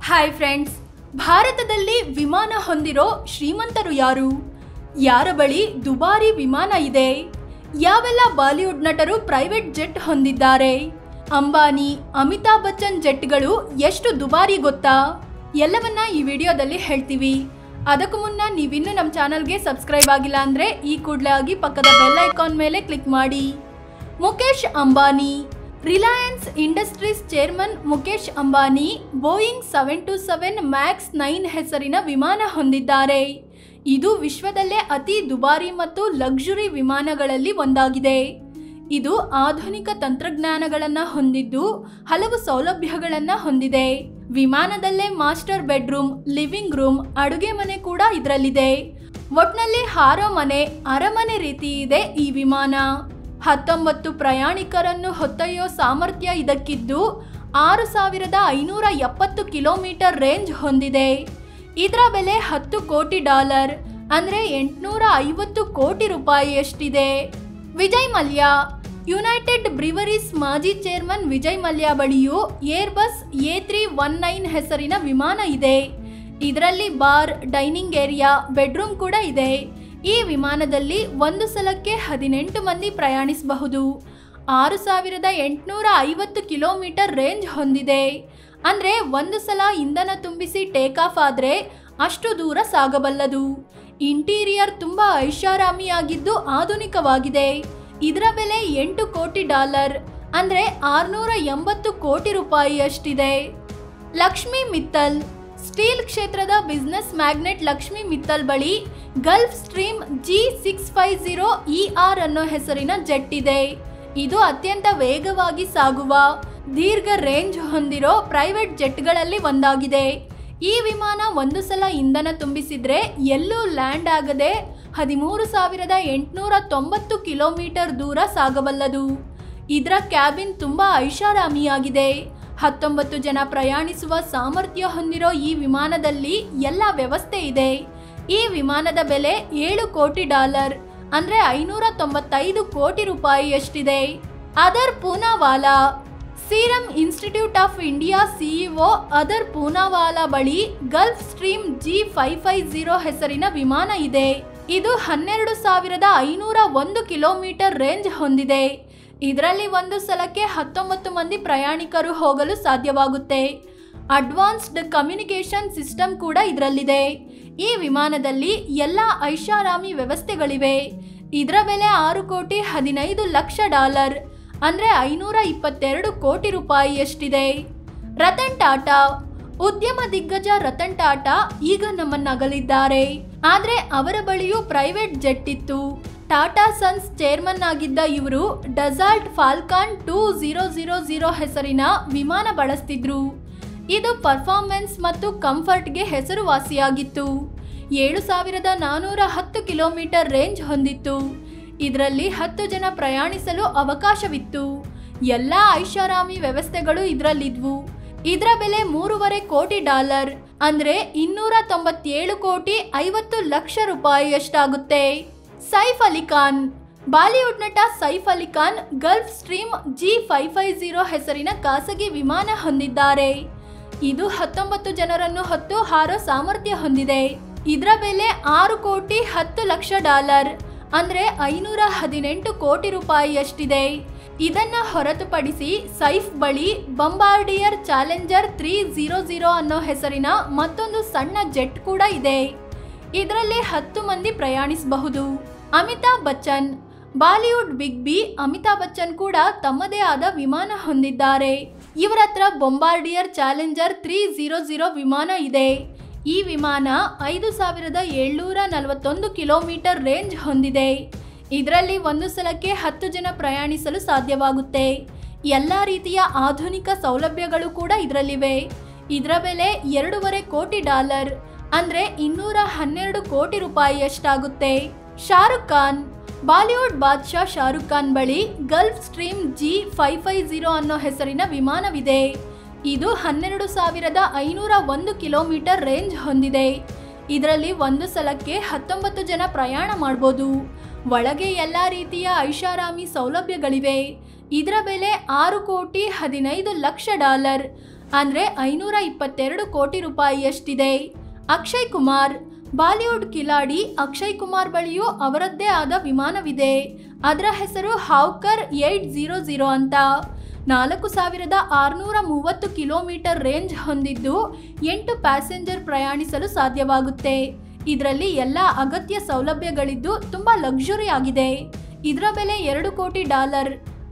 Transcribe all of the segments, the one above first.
Hi friends, ಭಾರತದಲ್ಲಿ ವಿಮಾನ ಹೊಂದಿರೋ ಶ್ರೀಮಂತರು ಯಾರು? ಯಾರ ಬಳಿ ದುಬಾರಿ ವಿಮಾನ ಇದೆ? ಯಾವೆಲ್ಲ ಬಾಲಿವುಡ್ ನಟರು ಪ್ರೈವೇಟ್ ಜೆಟ್ ಹೊಂದಿದ್ದಾರೆ? ಅಂಬಾನಿ, ಅಮಿತಾಬ್ ಬಚ್ಚನ್ ಜೆಟ್ಗಳು ಎಷ್ಟು ದುಬಾರಿ ಗೊತ್ತಾ? ಎಲ್ಲವನ್ನ ಈ ವಿಡಿಯೋದಲ್ಲಿ ಹೇಳ್ತೀವಿ. ಅದಕ್ಕೂ ಮುನ್ನ ನೀವಿನ್ನೂ ನಮ್ಮ ಚಾನಲ್ಗೆ ಸಬ್ಸ್ಕ್ರೈಬ್ ಆಗಿಲ್ಲ ಅಂದರೆ ಈ ಕೂಡಲೇ ಆಗಿ ಪಕ್ಕದ ಬೆಲ್ ಐಕಾನ್ ಮೇಲೆ ಕ್ಲಿಕ್ ಮಾಡಿ. Mukesh Ambani. Reliance industries chairman Mukesh Ambani Boeing 727 Max 9 ಹೆಸರಿನ ವಿಮಾನ ಹೊಂದಿದ್ದಾರೆ. ಇದು ವಿಶ್ವದಲ್ಲೇ ಅತಿ ದುಬಾರಿ ಮತ್ತು ಲಕ್ಸುರಿ ವಿಮಾನಗಳಲ್ಲಿ ಒಂದಾಗಿದೆ. ಇದು ಆಧುನಿಕ ತಂತ್ರಜ್ಞಾನಗಳನ್ನು ಹೊಂದಿದ್ದು ಹಲವು ಸೌಲಭ್ಯಗಳನ್ನು ಹೊಂದಿದೆ. ವಿಮಾನದಲ್ಲೇ ಮಾಸ್ಟರ್ ಬೆಡ್ರೂಮ್, ಲಿವಿಂಗ್ ರೂಮ್, ಅಡುಗೆ ಮನೆ ಕೂಡ ಇದರಲ್ಲಿದೆ. ಒಟ್ನಲ್ಲಿ ಹಾರೋ ಮನೆ, ಅರಮನೆ ರೀತಿ ಇದೆ ಈ ವಿಮಾನ. 19 ಪ್ರಯಾಣಿಕರನ್ನು ಹೊತ್ತೊಯ್ಯೋ ಸಾಮರ್ಥ್ಯ ಇದಕ್ಕಿದ್ದು 6570 ಕಿಲೋಮೀಟರ್ ರೇಂಜ್ ಹೊಂದಿದೆ. ಇದರ ಬೆಲೆ $10 ಕೋಟಿ, ಅಂದರೆ 850 ಕೋಟಿ ರೂಪಾಯಿಯಷ್ಟಿದೆ. ವಿಜಯ್ ಮಲ್ಯ. ಯುನೈಟೆಡ್ ಬ್ರಿವರೀಸ್ ಮಾಜಿ ಚೇರ್ಮನ್ ವಿಜಯ್ ಮಲ್ಯ ಬಳಿಯೂ ಏರ್ಬಸ್ A319 ಹೆಸರಿನ ವಿಮಾನ ಇದೆ. ಇದರಲ್ಲಿ ಬಾರ್, ಡೈನಿಂಗ್ ಏರಿಯಾ, ಬೆಡ್ರೂಮ್ ಕೂಡ ಇದೆ. ಈ ವಿಮಾನದಲ್ಲಿ ಒಂದು ಸಲಕ್ಕೆ 18 ಮಂದಿ ಪ್ರಯಾಣಿಸಬಹುದು. 6850 ಕಿಲೋಮೀಟರ್ ರೇಂಜ್ ಹೊಂದಿದೆ. ಅಂದರೆ ಒಂದು ಸಲ ಇಂಧನ ತುಂಬಿಸಿ ಟೇಕ್ ಆಫ್ ಆದರೆ ಅಷ್ಟು ದೂರ ಸಾಗಬಲ್ಲದು. ಇಂಟೀರಿಯರ್ ತುಂಬ ಐಷಾರಾಮಿಯಾಗಿದ್ದು ಆಧುನಿಕವಾಗಿದೆ. ಇದರ ಬೆಲೆ $8 ಕೋಟಿ, ಅಂದರೆ 680 ಕೋಟಿ ರೂಪಾಯಿಯಷ್ಟಿದೆ. ಲಕ್ಷ್ಮಿ ಮಿತ್ತಲ್. ಸ್ಟೀಲ್ ಕ್ಷೇತ್ರದ ಬಿಸ್ನೆಸ್ ಮ್ಯಾಗ್ನೆಟ್ ಲಕ್ಷ್ಮಿ ಮಿತ್ತಲ್ ಬಳಿ ಗಲ್ಫ್ ಸ್ಟ್ರೀಮ್ G650ER ಅನ್ನೋ ಹೆಸರಿನ ಜೆಟ್ ಇದೆ. ಇದು ಅತ್ಯಂತ ವೇಗವಾಗಿ ಸಾಗುವ, ದೀರ್ಘ ರೇಂಜ್ ಹೊಂದಿರೋ ಪ್ರೈವೇಟ್ ಜೆಟ್ಗಳಲ್ಲಿ ಒಂದಾಗಿದೆ. ಈ ವಿಮಾನ ಒಂದು ಸಲ ಇಂಧನ ತುಂಬಿಸಿದ್ರೆ ಎಲ್ಲೂ ಲ್ಯಾಂಡ್ ಆಗದೆ 13,890 ಕಿಲೋಮೀಟರ್ ದೂರ ಸಾಗಬಲ್ಲದು. ಇದರ ಕ್ಯಾಬಿನ್ ತುಂಬ ಐಷಾರಾಮಿಯಾಗಿದೆ. 19 ಜನ ಪ್ರಯಾಣಿಸುವ ಸಾಮರ್ಥ್ಯ ಹೊಂದಿರೋ ಈ ವಿಮಾನದಲ್ಲಿ ಎಲ್ಲ ವ್ಯವಸ್ಥೆ ಇದೆ. ಈ ವಿಮಾನದ ಬೆಲೆ $7 ಕೋಟಿ, ಅಂದರೆ 595 ಕೋಟಿ ರೂಪಾಯಿಯಷ್ಟಿದೆ. Adar Poonawalla. Serum Institute of India CEO Adar Poonawalla ಬಳಿ ಗಲ್ಫ್ ಸ್ಟ್ರೀಮ್ G550 ಹೆಸರಿನ ವಿಮಾನ ಇದೆ. ಇದು 12,501 ಕಿಲೋಮೀಟರ್ ರೇಂಜ್ ಹೊಂದಿದೆ. ಇದರಲ್ಲಿ ಒಂದು ಸಲಕ್ಕೆ 19 ಮಂದಿ ಪ್ರಯಾಣಿಕರು ಹೋಗಲು ಸಾಧ್ಯವಾಗುತ್ತೆ. ಅಡ್ವಾನ್ಸ್ಡ್ ಕಮ್ಯುನಿಕೇಷನ್ ಸಿಸ್ಟಮ್ ಕೂಡ ಇದರಲ್ಲಿದೆ. ಈ ವಿಮಾನದಲ್ಲಿ ಎಲ್ಲ ಐಷಾರಾಮಿ ವ್ಯವಸ್ಥೆಗಳಿವೆ. ಇದರ ಬೆಲೆ $6 ಕೋಟಿ 15 ಲಕ್ಷ, ಅಂದರೆ 522 ಕೋಟಿ ರೂಪಾಯಿಯಷ್ಟಿದೆ. ರತನ್ ಟಾಟಾ. ಉದ್ಯಮ ದಿಗ್ಗಜ ರತನ್ ಟಾಟಾ ಈಗ ನಮ್ಮನ್ನಗಲಿದ್ದಾರೆ. ಆದರೆ ಅವರ ಬಳಿಯೂ ಪ್ರೈವೇಟ್ ಜೆಟ್ ಇತ್ತು. ಟಾಟಾ ಸನ್ಸ್ ಚೇರ್ಮನ್ ಆಗಿದ್ದ ಇವರು ಡಸಾಲ್ಟ್ ಫಾಲ್ಕಾನ್ 2000 ಹೆಸರಿನ ವಿಮಾನ ಬಳಸ್ತಿದ್ರು. ಇದು ಪರ್ಫಾರ್ಮೆನ್ಸ್ ಮತ್ತು ಕಂಫರ್ಟ್ಗೆ ಹೆಸರುವಾಸಿಯಾಗಿತ್ತು. 7410 ಕಿಲೋಮೀಟರ್ ರೇಂಜ್ ಹೊಂದಿತ್ತು. ಇದರಲ್ಲಿ 10 ಜನ ಪ್ರಯಾಣಿಸಲು ಅವಕಾಶವಿತ್ತು. ಎಲ್ಲ ಐಷಾರಾಮಿ ವ್ಯವಸ್ಥೆಗಳು ಇದರಲ್ಲಿದ್ವು. ಇದರ ಬೆಲೆ $3.5 ಕೋಟಿ, ಅಂದರೆ 297 ಕೋಟಿ 50 ಲಕ್ಷ ರೂಪಾಯಿಯಷ್ಟಾಗುತ್ತೆ. ಸೈಫ್ ಅಲಿ ಖಾನ್. ಬಾಲಿವುಡ್ ನಟ Saif Ali Khan Gulf stream G550 ಹೆಸರಿನ ಖಾಸಗಿ ವಿಮಾನ ಹೊಂದಿದ್ದಾರೆ. ಇದು 19 ಜನರನ್ನು ಹೊತ್ತು ಹಾರೋ ಸಾಮರ್ಥ್ಯ ಹೊಂದಿದೆ. ಇದರ ಬೆಲೆ $6 ಕೋಟಿ 10 ಲಕ್ಷ, ಅಂದರೆ 518 ಕೋಟಿ ರೂಪಾಯಿಯಷ್ಟಿದೆ. ಇದನ್ನ ಹೊರತುಪಡಿಸಿ ಸೈಫ್ ಬಳಿ ಬಂಬಾರ್ಡಿಯರ್ ಚಾಲೆಂಜರ್ 300 ಅನ್ನೋ ಹೆಸರಿನ ಮತ್ತೊಂದು ಸಣ್ಣ ಜೆಟ್ ಕೂಡ ಇದೆ. ಇದರಲ್ಲಿ 10 ಮಂದಿ ಪ್ರಯಾಣಿಸಬಹುದು. Amitabh Bachchan. Bollywood big B Amitabh Bachchan ಕೂಡ ತಮ್ಮದೇ ಆದ ವಿಮಾನ ಹೊಂದಿದ್ದಾರೆ. ಇವರ ಹತ್ರ ಬೊಂಬಾರ್ಡಿಯರ್ ಚಾಲೆಂಜರ್ 300 ವಿಮಾನ ಇದೆ. ಈ ವಿಮಾನ 5741 ಕಿಲೋಮೀಟರ್ ರೇಂಜ್ ಹೊಂದಿದೆ. ಇದರಲ್ಲಿ ಒಂದು ಸಲಕ್ಕೆ 10 ಜನ ಪ್ರಯಾಣಿಸಲು ಸಾಧ್ಯವಾಗುತ್ತೆ. ಎಲ್ಲ ರೀತಿಯ ಆಧುನಿಕ ಸೌಲಭ್ಯಗಳು ಕೂಡ ಇದರಲ್ಲಿವೆ. ಇದರ ಬೆಲೆ $2.5 ಕೋಟಿ, ಅಂದರೆ 212 ಕೋಟಿ ರೂಪಾಯಿಯಷ್ಟಾಗುತ್ತೆ. ಶಾರುಖ್ ಖಾನ್. ಬಾಲಿವುಡ್ ಬಾದ್ಶಾ ಶಾರುಖ್ ಖಾನ್ ಬಳಿ ಗಲ್ಫ್ ಸ್ಟ್ರೀಮ್ G550 ಅನ್ನೋ ಹೆಸರಿನ ವಿಮಾನವಿದೆ. ಇದು 12,501 ಕಿಲೋಮೀಟರ್ ರೇಂಜ್ ಹೊಂದಿದೆ. ಇದರಲ್ಲಿ ಒಂದು ಸಲಕ್ಕೆ 19 ಜನ ಪ್ರಯಾಣ ಮಾಡ್ಬೋದು. ಒಳಗೆ ಎಲ್ಲ ರೀತಿಯ ಐಷಾರಾಮಿ ಸೌಲಭ್ಯಗಳಿವೆ. ಇದರ ಬೆಲೆ $6 ಕೋಟಿ 15 ಲಕ್ಷ, ಅಂದರೆ 522 ಕೋಟಿ ರೂಪಾಯಿಯಷ್ಟಿದೆ. ಅಕ್ಷಯ್ ಕುಮಾರ್ ಬಾಲಿವುಡ್ ಕಿಲಾಡಿ ಅಕ್ಷಯ್ ಕುಮಾರ್ ಬಳಿಯೂ ಅವರದ್ದೇ ಆದ ವಿಮಾನವಿದೆ. ಅದರ ಹೆಸರು ಹಾವ್ಕರ್ 800 ಅಂತ. 4630 ಕಿಲೋಮೀಟರ್ ರೇಂಜ್ ಹೊಂದಿದ್ದು 8 ಪ್ಯಾಸೆಂಜರ್ ಪ್ರಯಾಣಿಸಲು ಸಾಧ್ಯವಾಗುತ್ತೆ. ಇದರಲ್ಲಿ ಎಲ್ಲ ಅಗತ್ಯ ಸೌಲಭ್ಯಗಳಿದ್ದು ತುಂಬ ಲಕ್ಸುರಿ ಆಗಿದೆ. ಇದರ ಬೆಲೆ $2 ಕೋಟಿ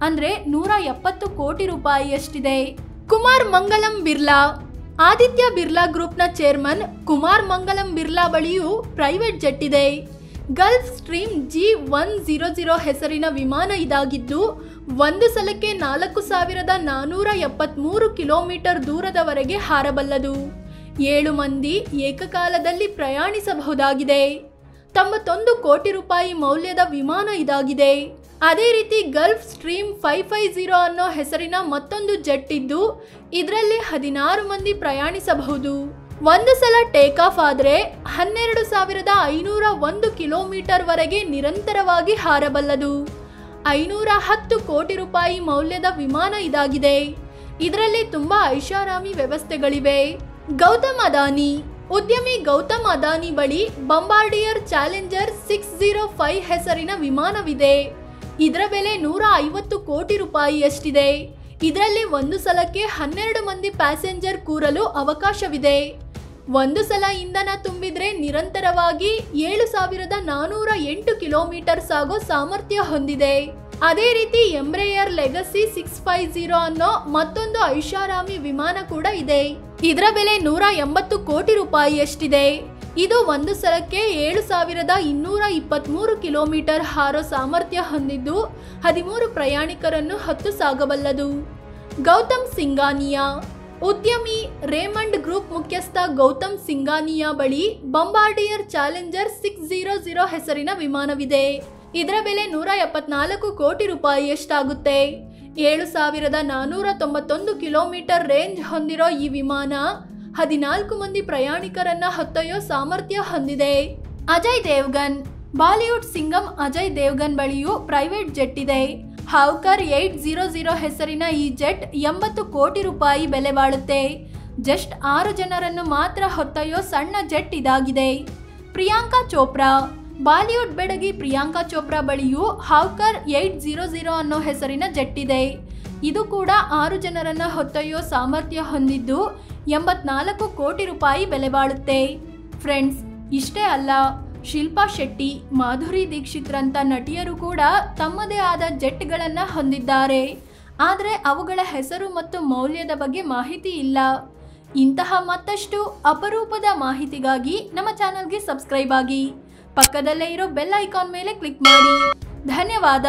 ಅಂದರೆ 170 ಕೋಟಿ ರೂಪಾಯಿಯಷ್ಟಿದೆ. ಕುಮಾರ್ ಮಂಗಲಂ ಬಿರ್ಲಾ ಆದಿತ್ಯ ಬಿರ್ಲಾ ಗ್ರೂಪ್ನ ಚೇರ್ಮನ್ ಕುಮಾರ್ ಮಂಗಲಂ ಬಿರ್ಲಾ ಬಳಿಯೂ ಪ್ರೈವೇಟ್ ಜೆಟ್ ಇದೆ. ಗಲ್ಫ್ ಸ್ಟ್ರೀಮ್ G100 ಹೆಸರಿನ ವಿಮಾನ ಇದಾಗಿದ್ದು ಒಂದು ಸಲಕ್ಕೆ 4473 ಕಿಲೋಮೀಟರ್ ದೂರದವರೆಗೆ ಹಾರಬಲ್ಲದು. 7 ಮಂದಿ ಏಕಕಾಲದಲ್ಲಿ ಪ್ರಯಾಣಿಸಬಹುದಾಗಿದೆ. 91 ಕೋಟಿ ರೂಪಾಯಿ ಮೌಲ್ಯದ ವಿಮಾನ ಇದಾಗಿದೆ. ಅದೇ ರೀತಿ ಗಲ್ಫ್ ಸ್ಟ್ರೀಮ್ 550 ಅನ್ನೋ ಹೆಸರಿನ ಮತ್ತೊಂದು ಜೆಟ್ ಇದ್ದು ಇದರಲ್ಲಿ 16 ಮಂದಿ ಪ್ರಯಾಣಿಸಬಹುದು. ಒಂದು ಸಲ ಟೇಕ್ ಆಫ್ ಆದರೆ 12,501 ಕಿಲೋಮೀಟರ್ ವರೆಗೆ ನಿರಂತರವಾಗಿ ಹಾರಬಲ್ಲದು. 510 ಕೋಟಿ ರೂಪಾಯಿ ಮೌಲ್ಯದ ವಿಮಾನ ಇದಾಗಿದೆ. ಇದರಲ್ಲಿ ತುಂಬಾ ಐಷಾರಾಮಿ ವ್ಯವಸ್ಥೆಗಳಿವೆ. ಗೌತಮ್ ಅದಾನಿ ಉದ್ಯಮಿ ಗೌತಮ್ ಅದಾನಿ ಬಳಿ ಬಂಬಾರ್ಡಿಯರ್ ಚಾಲೆಂಜರ್ 605 ಹೆಸರಿನ ವಿಮಾನವಿದೆ. ಇದರ ಬೆಲೆ 150 ಕೋಟಿ ರೂಪಾಯಿಯಷ್ಟಿದೆ. ಇದರಲ್ಲಿ ಒಂದು ಸಲಕ್ಕೆ 12 ಮಂದಿ ಪ್ಯಾಸೆಂಜರ್ ಕೂರಲು ಅವಕಾಶವಿದೆ. ಒಂದು ಸಲ ಇಂಧನ ತುಂಬಿದ್ರೆ ನಿರಂತರವಾಗಿ 7408 ಕಿಲೋಮೀಟರ್ ಸಾಗೋ ಸಾಮರ್ಥ್ಯ ಹೊಂದಿದೆ. ಅದೇ ರೀತಿ ಎಂಬ್ರೇಯರ್ ಲೆಗಸಿ 650 ಅನ್ನೋ ಮತ್ತೊಂದು ಐಷಾರಾಮಿ ವಿಮಾನ ಕೂಡ ಇದೆ. ಇದರ ಬೆಲೆ 180 ಕೋಟಿ ರೂಪಾಯಿಯಷ್ಟಿದೆ. ಇದು ಒಂದು ಸಲಕ್ಕೆ 7223 ಕಿಲೋಮೀಟರ್ ಹಾರೋ ಸಾಮರ್ಥ್ಯ ಹೊಂದಿದ್ದು 13 ಪ್ರಯಾಣಿಕರನ್ನು ಹೊತ್ತು ಸಾಗಬಲ್ಲದು. ಗೌತಮ್ ಸಿಂಘಾನಿಯಾ ಉದ್ಯಮಿ ರೇಮಂಡ್ ಗ್ರೂಪ್ ಮುಖ್ಯಸ್ಥ ಗೌತಮ್ ಸಿಂಘಾನಿಯಾ ಬಳಿ ಬಂಬಾರ್ಡಿಯರ್ ಚಾಲೆಂಜರ್ 600 ಹೆಸರಿನ ವಿಮಾನವಿದೆ. ಇದರ ಬೆಲೆ 174 ಕೋಟಿ ರೂಪಾಯಿಯಷ್ಟಾಗುತ್ತೆ. 7491 ಕಿಲೋಮೀಟರ್ ರೇಂಜ್ ಹೊಂದಿರೋ ಈ ವಿಮಾನ 14 ಮಂದಿ ಪ್ರಯಾಣಿಕರನ್ನ ಹೊತ್ತೊಯ್ಯೋ ಸಾಮರ್ಥ್ಯ ಹೊಂದಿದೆ. ಅಜಯ್ ದೇವ್ಗನ್ ಬಾಲಿವುಡ್ ಸಿಂಗಂ ಅಜಯ್ ದೇವ್ಗನ್ ಬಳಿಯೂ ಪ್ರೈವೇಟ್ ಜೆಟ್ ಇದೆ. ಹಾವ್ಕರ್ 800 ಹೆಸರಿನ ಈ ಜೆಟ್ 80 ಕೋಟಿ ರೂಪಾಯಿ ಬೆಲೆ ಬಾಳುತ್ತೆ. ಜಸ್ಟ್ 6 ಜನರನ್ನು ಮಾತ್ರ ಹೊತ್ತೊಯ್ಯೋ ಸಣ್ಣ ಜೆಟ್ ಇದಾಗಿದೆ. ಪ್ರಿಯಾಂಕಾ ಚೋಪ್ರಾ ಬಾಲಿವುಡ್ ಬೆಡಗಿ ಪ್ರಿಯಾಂಕಾ ಚೋಪ್ರಾ ಬಳಿಯೂ ಹಾವ್ಕರ್ 800 ಅನ್ನೋ ಹೆಸರಿನ ಜೆಟ್ ಇದೆ. ಇದು ಕೂಡ 6 ಜನರನ್ನ ಹೊತ್ತೊಯ್ಯೋ ಸಾಮರ್ಥ್ಯ ಹೊಂದಿದ್ದು 84 ಕೋಟಿ ರೂಪಾಯಿ ಬೆಲೆ ಬಾಳುತ್ತೆ. ಫ್ರೆಂಡ್ಸ್, ಇಷ್ಟೇ ಅಲ್ಲ, ಶಿಲ್ಪಾ ಶೆಟ್ಟಿ, ಮಾಧುರಿ ದೀಕ್ಷಿತ್ರಂಥ ನಟಿಯರು ಕೂಡ ತಮ್ಮದೇ ಆದ ಜೆಟ್ಗಳನ್ನು ಹೊಂದಿದ್ದಾರೆ. ಆದರೆ ಅವುಗಳ ಹೆಸರು ಮತ್ತು ಮೌಲ್ಯದ ಬಗ್ಗೆ ಮಾಹಿತಿ ಇಲ್ಲ. ಇಂತಹ ಮತ್ತಷ್ಟು ಅಪರೂಪದ ಮಾಹಿತಿಗಾಗಿ ನಮ್ಮ ಚಾನಲ್ಗೆ ಸಬ್ಸ್ಕ್ರೈಬ್ ಆಗಿ, ಪಕ್ಕದಲ್ಲೇ ಇರೋ ಬೆಲ್ ಐಕಾನ್ ಮೇಲೆ ಕ್ಲಿಕ್ ಮಾಡಿ. ಧನ್ಯವಾದ.